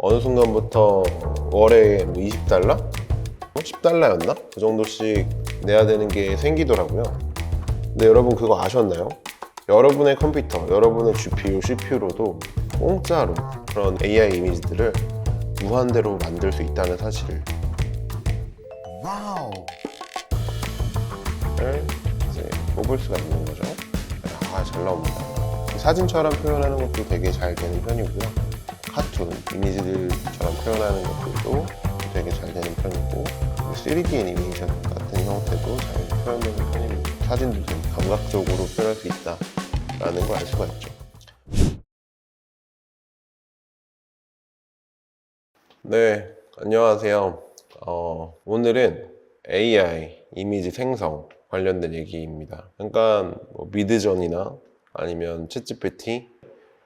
어느 순간부터 월에 뭐 20달러? 10달러였나? 그 정도씩 내야 되는 게 생기더라고요. 근데 여러분 그거 아셨나요? 여러분의 컴퓨터, 여러분의 GPU, CPU로도 공짜로 그런 AI 이미지들을 무한대로 만들 수 있다는 사실을 와우. 이제 뽑을 수가 있는 거죠. 잘 나옵니다. 사진처럼 표현하는 것도 되게 잘 되는 편이고요. 카툰, 이미지들처럼 표현하는 것들도 되게 잘 되는 편이고 3D 애니메이션 같은 형태도 잘 표현되는 편입니다. 사진도 되게 감각적으로 표현할 수 있다라는 걸 알 수가 있죠. 네, 안녕하세요. 오늘은 AI 이미지 생성 관련된 얘기입니다. 잠깐 미드전이나 아니면 챗GPT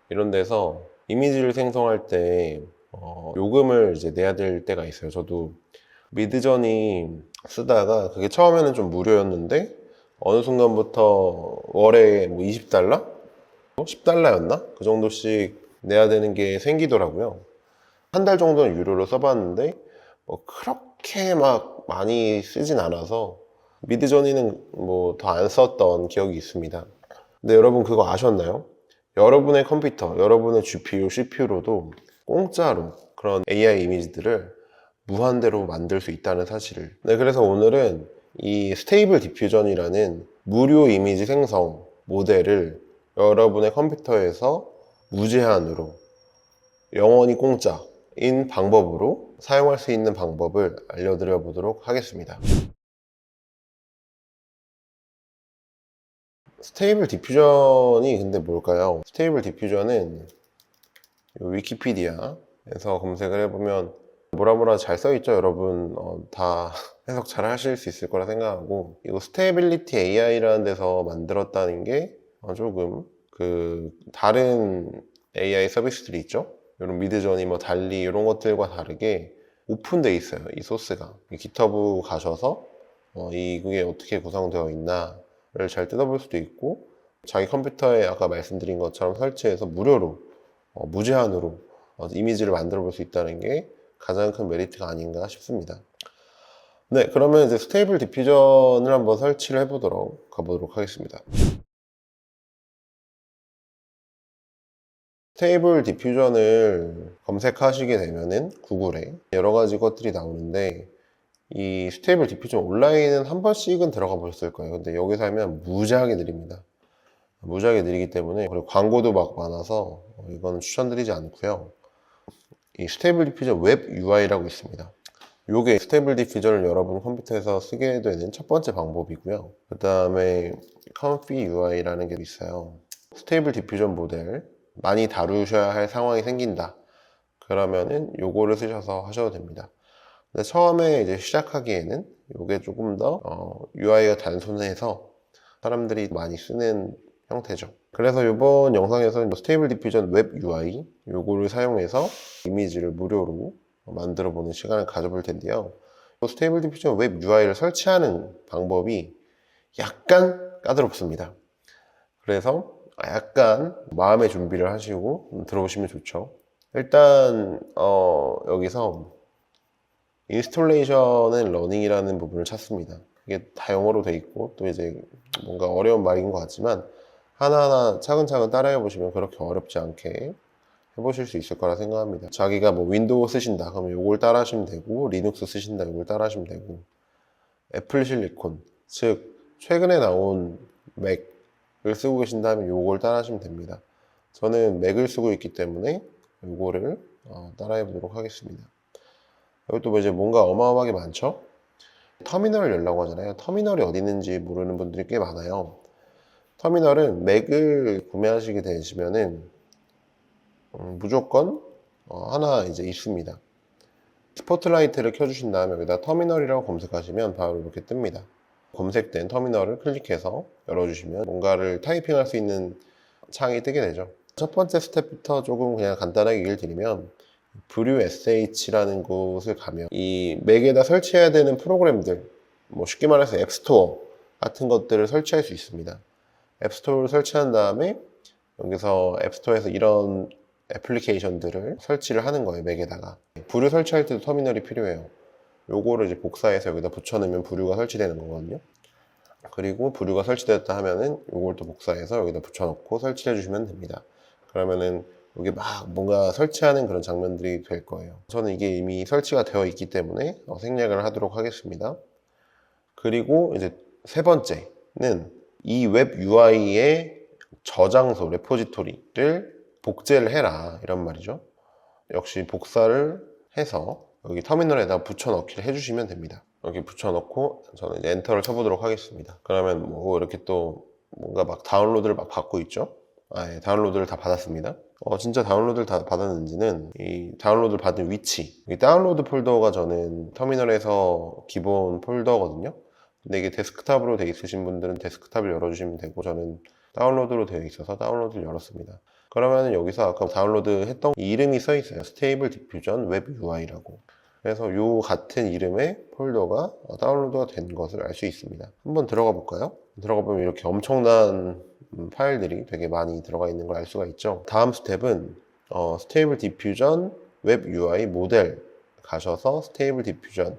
이런 데서 이미지를 생성할 때 요금을 이제 내야 될 때가 있어요. 저도 미드전이 쓰다가 그게 처음에는 좀 무료였는데 어느 순간부터 월에 뭐 20달러? 10달러였나? 그 정도씩 내야 되는 게 생기더라고요. 한 달 정도는 유료로 써봤는데 뭐 그렇게 막 많이 쓰진 않아서 미드저니는 뭐 더 안 썼던 기억이 있습니다. 근데 여러분 그거 아셨나요? 여러분의 컴퓨터, 여러분의 GPU, CPU로도 공짜로 그런 AI 이미지들을 무한대로 만들 수 있다는 사실을. 네, 그래서 오늘은 이 스테이블 디퓨전이라는 무료 이미지 생성 모델을 여러분의 컴퓨터에서 무제한으로 영원히 공짜인 방법으로 사용할 수 있는 방법을 알려드려 보도록 하겠습니다. 스테이블 디퓨전이 근데 뭘까요? 스테이블 디퓨전은 위키피디아에서 검색을 해보면 뭐라 잘 써있죠. 여러분 다 해석 잘 하실 수 있을 거라 생각하고, 이거 스테이빌리티 AI라는 데서 만들었다는 게 조금 그 다른 AI 서비스들이 있죠. 이런 미드저니, 뭐 달리 이런 것들과 다르게 오픈돼 있어요. 이 소스가 깃허브 가셔서 이게 어떻게 구성되어 있나를 잘 뜯어볼 수도 있고, 자기 컴퓨터에 아까 말씀드린 것처럼 설치해서 무료로 무제한으로 이미지를 만들어 볼 수 있다는 게 가장 큰 메리트가 아닌가 싶습니다. 네, 그러면 이제 스테이블 디퓨전을 한번 설치를 가보도록 하겠습니다. 스테이블 디퓨전을 검색하시게 되면은 구글에 여러 가지 것들이 나오는데, 이 스테이블 디퓨전 온라인은 한 번씩은 들어가 보셨을 거예요. 근데 여기서 하면 무지하게 느립니다. 무지하게 느리기 때문에, 그리고 광고도 막 많아서 이건 추천드리지 않고요. 이 스테이블 디퓨전 웹 UI라고 있습니다. 이게 스테이블 디퓨전을 여러분 컴퓨터에서 쓰게 되는 첫 번째 방법이고요. 그 다음에 컴피 UI라는 게 있어요. 스테이블 디퓨전 모델 많이 다루셔야 할 상황이 생긴다 그러면은 요거를 쓰셔서 하셔도 됩니다. 근데 처음에 이제 시작하기에는 이게 조금 더 UI가 단순해서 사람들이 많이 쓰는 형태죠. 그래서 이번 영상에서는 스테이블 디퓨전 웹 UI 요거를 사용해서 이미지를 무료로 만들어 보는 시간을 가져볼 텐데요. 스테이블 디퓨전 웹 UI를 설치하는 방법이 약간 까다롭습니다. 그래서 약간 마음의 준비를 하시고 들어오시면 좋죠. 일단 여기서 인스톨레이션 앤 러닝이라는 부분을 찾습니다. 이게 다 영어로 돼 있고 또 이제 뭔가 어려운 말인 것 같지만 하나하나 차근차근 따라해 보시면 그렇게 어렵지 않게 해보실 수 있을 거라 생각합니다. 자기가 뭐 윈도우 쓰신다 그러면 이걸 따라 하시면 되고, 리눅스 쓰신다 이걸 따라 하시면 되고, 애플 실리콘 즉 최근에 나온 맥을 쓰고 계신다면 이걸 따라 하시면 됩니다. 저는 맥을 쓰고 있기 때문에 이거를 따라해 보도록 하겠습니다. 이것도 뭐 이제 뭔가 어마어마하게 많죠? 터미널을 열라고 하잖아요. 터미널이 어디 있는지 모르는 분들이 꽤 많아요. 터미널은 맥을 구매하시게 되시면은 무조건 하나 이제 있습니다. 스포트라이트를 켜주신 다음에 여기다 터미널이라고 검색하시면 바로 이렇게 뜹니다. 검색된 터미널을 클릭해서 열어주시면 뭔가를 타이핑할 수 있는 창이 뜨게 되죠. 첫 번째 스텝부터 조금 그냥 간단하게 얘기를 드리면, 브류 SH라는 곳을 가면 이 맥에다 설치해야 되는 프로그램들, 뭐 쉽게 말해서 앱스토어 같은 것들을 설치할 수 있습니다. 앱스토어를 설치한 다음에 여기서 앱스토어에서 이런 애플리케이션들을 설치를 하는 거예요. 맥에다가. 부류 설치할 때도 터미널이 필요해요. 요거를 이제 복사해서 여기다 붙여넣으면 부류가 설치되는 거거든요. 그리고 부류가 설치됐다 하면은 요걸 또 복사해서 여기다 붙여넣고 설치해 주시면 됩니다. 그러면은 여기 막 뭔가 설치하는 그런 장면들이 될 거예요. 저는 이게 이미 설치가 되어 있기 때문에 생략을 하도록 하겠습니다. 그리고 이제 세 번째는 이 웹 UI의 저장소, 레포지토리를 복제를 해라 이런 말이죠. 역시 복사를 해서 여기 터미널에다 붙여넣기를 해주시면 됩니다. 여기 붙여넣고 저는 이제 엔터를 쳐보도록 하겠습니다. 그러면 뭐 이렇게 또 뭔가 막 다운로드를 막 받고 있죠. 예, 다운로드를 다 받았습니다. 진짜 다운로드를 다 받았는지는 이 다운로드를 받은 위치, 이 다운로드 폴더가 저는 터미널에서 기본 폴더거든요. 근데 이게 데스크탑으로 되어 있으신 분들은 데스크탑을 열어주시면 되고, 저는 다운로드로 되어 있어서 다운로드를 열었습니다. 그러면 여기서 아까 다운로드 했던 이 이름이 써 있어요. Stable Diffusion Web UI라고. 그래서 요 같은 이름의 폴더가 다운로드가 된 것을 알 수 있습니다. 한번 들어가 볼까요? 들어가 보면 이렇게 엄청난 파일들이 되게 많이 들어가 있는 걸 알 수가 있죠. 다음 스텝은 Stable Diffusion Web UI 모델 가셔서 Stable Diffusion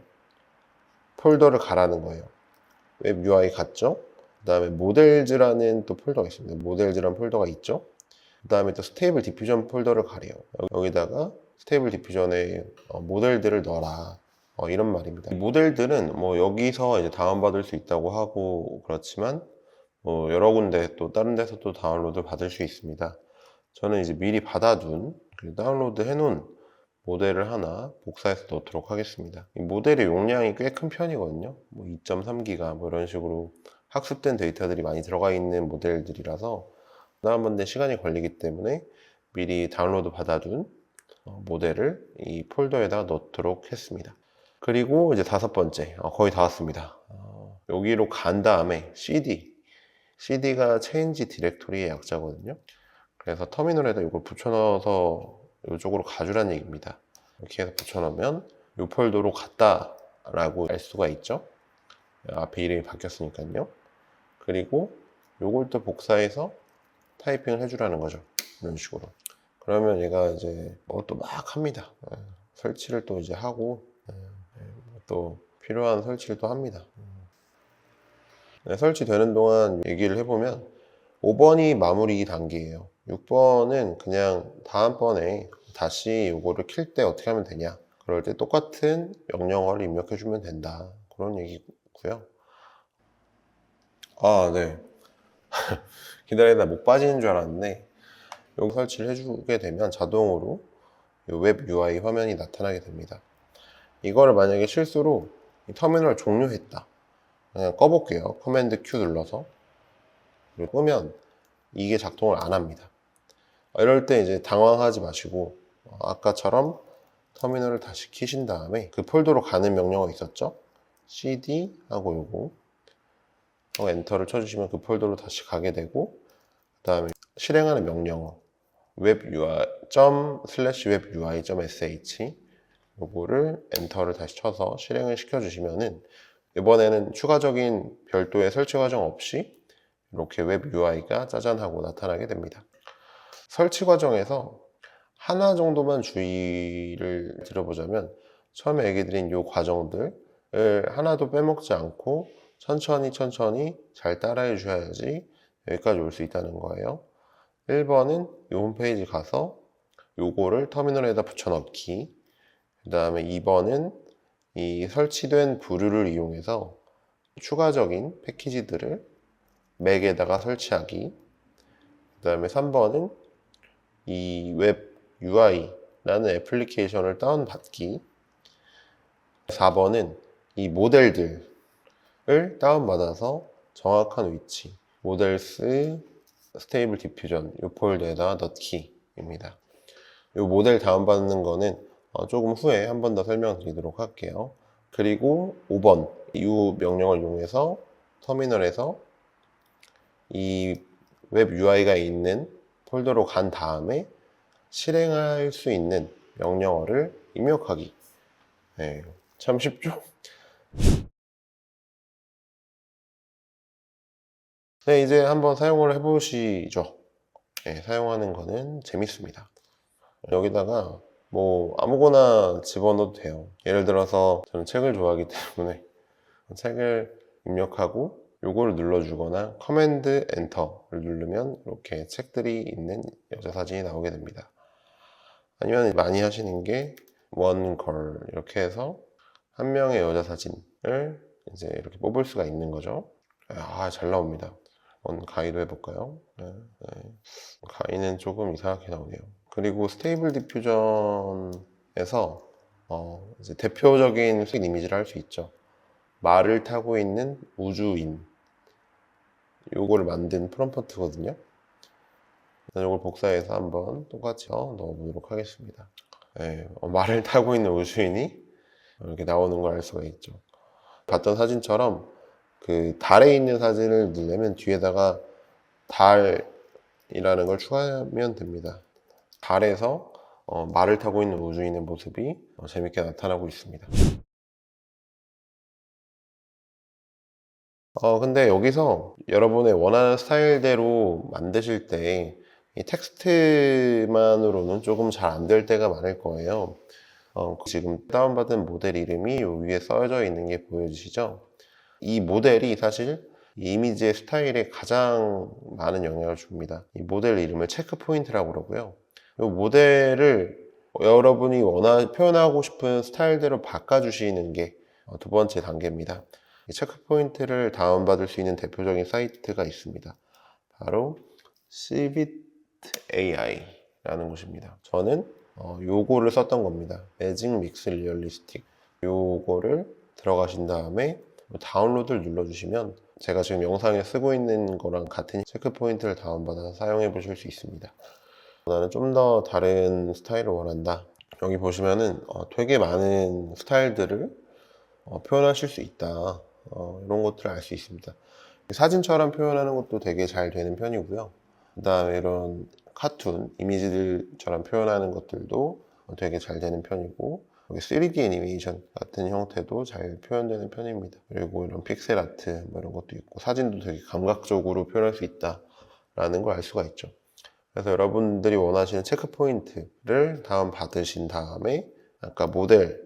폴더를 가라는 거예요. 웹 UI 갔죠? 그 다음에 모델즈라는 또 폴더가 있습니다. 모델즈라는 폴더가 있죠? 그 다음에 또 스테이블 디퓨전 폴더를 가래요. 여기다가 스테이블 디퓨전에 모델들을 넣어라. 이런 말입니다. 모델들은 뭐 여기서 이제 다운받을 수 있다고 하고 그렇지만 뭐 여러 군데 또 다른 데서 또 다운로드 받을 수 있습니다. 저는 이제 미리 받아둔 다운로드 해놓은 모델을 하나 복사해서 넣도록 하겠습니다. 이 모델의 용량이 꽤 큰 편이거든요. 뭐 2.3기가 뭐 이런 식으로 학습된 데이터들이 많이 들어가 있는 모델들이라서 다운받는 시간이 걸리기 때문에 미리 다운로드 받아둔 모델을 이 폴더에다 넣도록 했습니다. 그리고 이제 다섯 번째, 거의 다 왔습니다. 여기로 간 다음에 CD가 Change Directory의 약자거든요. 그래서 터미널에다 이걸 붙여넣어서 이쪽으로 가주라는 얘기입니다. 이렇게 해서 붙여넣으면 이 폴더로 갔다라고 알 수가 있죠. 앞에 이름이 바뀌었으니까요. 그리고 이걸 또 복사해서 타이핑을 해주라는 거죠. 이런 식으로. 그러면 얘가 이제 또 막 합니다. 설치를 또 이제 하고 또 필요한 설치를 또 합니다. 설치되는 동안 얘기를 해보면 5번이 마무리 단계예요. 6번은 그냥 다음번에 다시 이거를 킬 때 어떻게 하면 되냐. 그럴 때 똑같은 명령어를 입력해주면 된다. 그런 얘기고요. 네. 기다리다 못 빠지는 줄 알았는데 여기 설치를 해주게 되면 자동으로 웹 UI 화면이 나타나게 됩니다. 이거를 만약에 실수로 터미널 종료했다. 그냥 꺼볼게요. 커맨드 Q 눌러서. 끄면 이게 작동을 안 합니다. 이럴 때 이제 당황하지 마시고 아까처럼 터미널을 다시 키신 다음에 그 폴더로 가는 명령어 있었죠? cd 하고 요거 엔터를 쳐주시면 그 폴더로 다시 가게 되고, 그 다음에 실행하는 명령어 web.ui.sh 요거를 엔터를 다시 쳐서 실행을 시켜주시면은 이번에는 추가적인 별도의 설치 과정 없이 이렇게 웹 UI가 짜잔하고 나타나게 됩니다. 설치 과정에서 하나 정도만 주의를 드려보자면, 처음에 얘기 드린 이 과정들을 하나도 빼먹지 않고 천천히 잘 따라해 주셔야지 여기까지 올 수 있다는 거예요. 1번은 이 홈페이지 가서 요거를 터미널에다 붙여넣기, 그 다음에 2번은 이 설치된 부류를 이용해서 추가적인 패키지들을 맥에다가 설치하기, 그 다음에 3번은 이 웹 UI라는 애플리케이션을 다운받기, 4번은 이 모델들을 다운받아서 정확한 위치, 모델스 스테이블 디퓨전 이 폴더에다 넣기입니다. 이 모델 다운받는 거는 조금 후에 한 번 더 설명드리도록 할게요. 그리고 5번 이 명령을 이용해서 터미널에서 이 웹 UI가 있는 폴더로 간 다음에 실행할 수 있는 명령어를 입력하기. 네, 참 쉽죠? 네, 이제 한번 사용을 해보시죠. 네, 사용하는 거는 재밌습니다. 여기다가 뭐 아무거나 집어넣어도 돼요. 예를 들어서 저는 책을 좋아하기 때문에 책을 입력하고 요거를 눌러주거나 커맨드 엔터를 누르면 이렇게 책들이 있는 여자 사진이 나오게 됩니다. 아니면 많이 하시는 게 one girl 이렇게 해서 한 명의 여자 사진을 이제 이렇게 뽑을 수가 있는 거죠. 잘 나옵니다. 가이도 해볼까요? 네. 가이는 조금 이상하게 나오네요. 그리고 스테이블 디퓨전에서 이제 대표적인 수익 이미지를 할 수 있죠. 말을 타고 있는 우주인, 요거를 만든 프롬프트거든요. 이걸 복사해서 한번 똑같이 넣어보도록 하겠습니다. 네, 말을 타고 있는 우주인이 이렇게 나오는 걸 알 수가 있죠. 봤던 사진처럼 그 달에 있는 사진을 누르면 뒤에다가 달이라는 걸 추가하면 됩니다. 달에서 말을 타고 있는 우주인의 모습이 재밌게 나타나고 있습니다. 근데 여기서 여러분의 원하는 스타일대로 만드실 때 이 텍스트만으로는 조금 잘 안 될 때가 많을 거예요. 지금 다운받은 모델 이름이 요 위에 써져 있는 게 보여지시죠? 이 모델이 사실 이 이미지의 스타일에 가장 많은 영향을 줍니다. 이 모델 이름을 체크 포인트라고 그러고요. 이 모델을 여러분이 표현하고 싶은 스타일대로 바꿔주시는 게 두 번째 단계입니다. 이 체크 포인트를 다운받을 수 있는 대표적인 사이트가 있습니다. 바로 Cbit AI라는 곳입니다. 저는 요거를 썼던 겁니다. 매직 믹스 리얼리스틱. 요거를 들어가신 다음에 다운로드를 눌러주시면 제가 지금 영상에 쓰고 있는 거랑 같은 체크 포인트를 다운받아서 사용해 보실 수 있습니다. 나는 좀 더 다른 스타일을 원한다. 여기 보시면은 되게 많은 스타일들을 표현하실 수 있다. 이런 것들을 알 수 있습니다. 사진처럼 표현하는 것도 되게 잘 되는 편이고요. 그 다음에 이런 카툰, 이미지들처럼 표현하는 것들도 되게 잘 되는 편이고, 여기 3D 애니메이션 같은 형태도 잘 표현되는 편입니다. 그리고 이런 픽셀 아트 뭐 이런 것도 있고, 사진도 되게 감각적으로 표현할 수 있다라는 걸 알 수가 있죠. 그래서 여러분들이 원하시는 체크 포인트를 다운 받으신 다음에 아까 모델을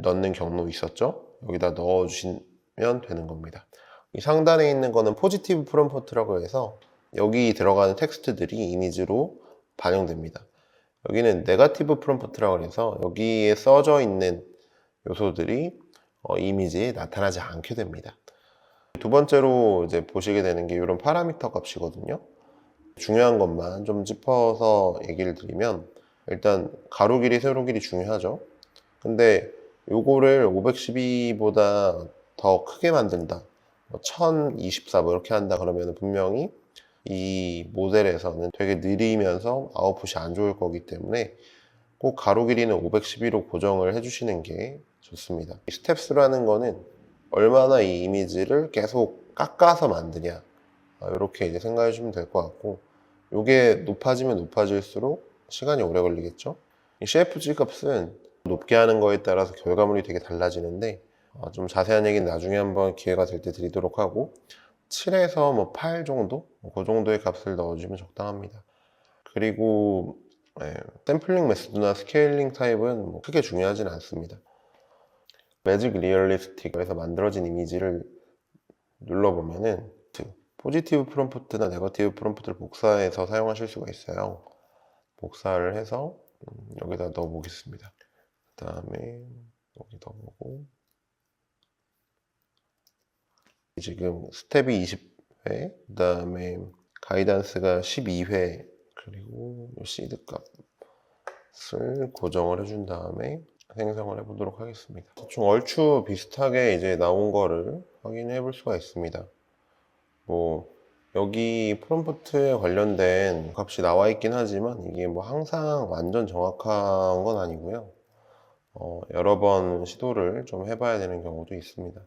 넣는 경로 있었죠? 여기다 넣어주시면 되는 겁니다. 이 상단에 있는 거는 포지티브 프롬프트라고 해서 여기 들어가는 텍스트들이 이미지로 반영됩니다. 여기는 네거티브 프롬프트라고 해서 여기에 써져 있는 요소들이 이미지에 나타나지 않게 됩니다. 두 번째로 이제 보시게 되는 게 이런 파라미터 값이거든요. 중요한 것만 좀 짚어서 얘기를 드리면 일단 가로 길이, 세로 길이 중요하죠. 근데 요거를 512보다 더 크게 만든다. 1024 뭐 이렇게 한다 그러면 분명히 이 모델에서는 되게 느리면서 아웃풋이 안 좋을 거기 때문에 꼭 가로 길이는 512로 고정을 해주시는 게 좋습니다. 이 스텝스라는 거는 얼마나 이 이미지를 계속 깎아서 만드냐 이렇게 이제 생각해 주시면 될 것 같고, 이게 높아지면 높아질수록 시간이 오래 걸리겠죠. 이 CFG 값은 높게 하는 거에 따라서 결과물이 되게 달라지는데 좀 자세한 얘기는 나중에 한번 기회가 될 때 드리도록 하고, 7에서 뭐 8 정도? 그 정도의 값을 넣어주면 적당합니다. 그리고 샘플링 메소드나 스케일링 타입은 뭐 크게 중요하진 않습니다. 매직 리얼리스틱에서 만들어진 이미지를 눌러보면은 포지티브 프롬프트나 네거티브 프롬프트를 복사해서 사용하실 수가 있어요. 복사를 해서 여기다 넣어 보겠습니다. 그 다음에 여기 넣어보고, 지금 스텝이 20회, 그 다음에 가이던스가 12회, 그리고 시드 값을 고정을 해준 다음에 생성을 해보도록 하겠습니다. 대충 얼추 비슷하게 이제 나온 거를 확인해 볼 수가 있습니다. 뭐 여기 프롬프트에 관련된 값이 나와 있긴 하지만 이게 뭐 항상 완전 정확한 건 아니고요. 여러 번 시도를 좀 해봐야 되는 경우도 있습니다.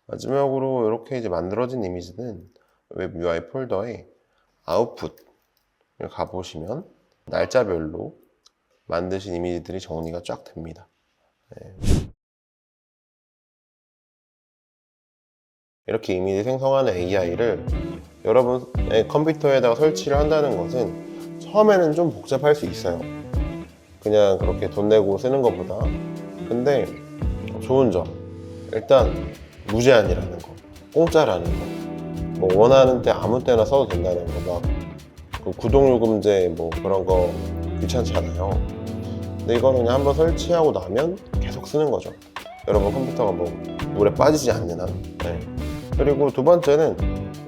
마지막으로 이렇게 이제 만들어진 이미지는 웹 UI 폴더에 아웃풋을 가보시면 날짜별로 만드신 이미지들이 정리가 쫙 됩니다. 이렇게 이미지 생성하는 AI를 여러분의 컴퓨터에다가 설치를 한다는 것은 처음에는 좀 복잡할 수 있어요. 그냥 그렇게 돈 내고 쓰는 것보다. 근데 좋은 점, 일단 무제한이라는 거, 공짜라는 거, 뭐 원하는 때 아무 때나 써도 된다는 거, 그 구독요금제 뭐 그런 거 귀찮잖아요. 근데 이거는 그냥 한번 설치하고 나면 계속 쓰는 거죠. 여러분 컴퓨터가 뭐 물에 빠지지 않는 한. 네. 그리고 두 번째는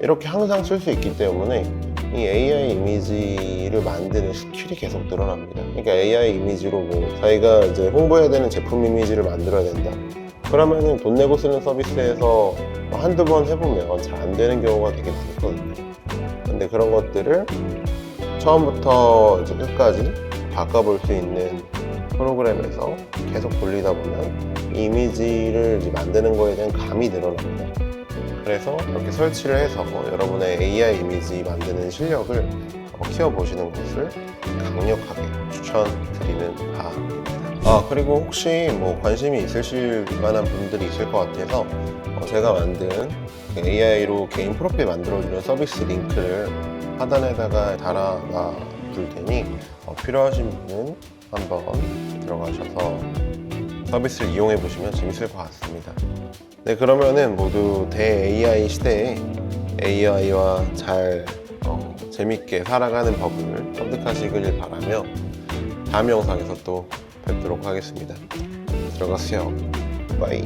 이렇게 항상 쓸 수 있기 때문에 이 AI 이미지를 만드는 스킬이 계속 늘어납니다. 그러니까 AI 이미지로 뭐 자기가 이제 홍보해야 되는 제품 이미지를 만들어야 된다. 그러면은 돈 내고 쓰는 서비스에서 한두 번 해보면 잘 안 되는 경우가 되게 많거든요. 근데 그런 것들을 처음부터 이제 끝까지 바꿔볼 수 있는 프로그램에서 계속 돌리다 보면 이 이미지를 이제 만드는 거에 대한 감이 늘어납니다. 그래서 이렇게 설치를 해서 여러분의 AI 이미지 만드는 실력을 키워보시는 것을 강력하게 추천드리는 바입니다. 그리고 혹시 뭐 관심이 있으실 만한 분들이 있을 것 같아서 제가 만든 AI로 개인 프로필 만들어주는 서비스 링크를 하단에다가 달아놔 둘 테니 필요하신 분은 한번 들어가셔서 서비스를 이용해 보시면 재밌을 것 같습니다. 네, 그러면은 모두 대 AI 시대에 AI와 잘 재밌게 살아가는 법을 습득하시길 바라며 다음 영상에서 또 뵙도록 하겠습니다. 들어가세요. 바이.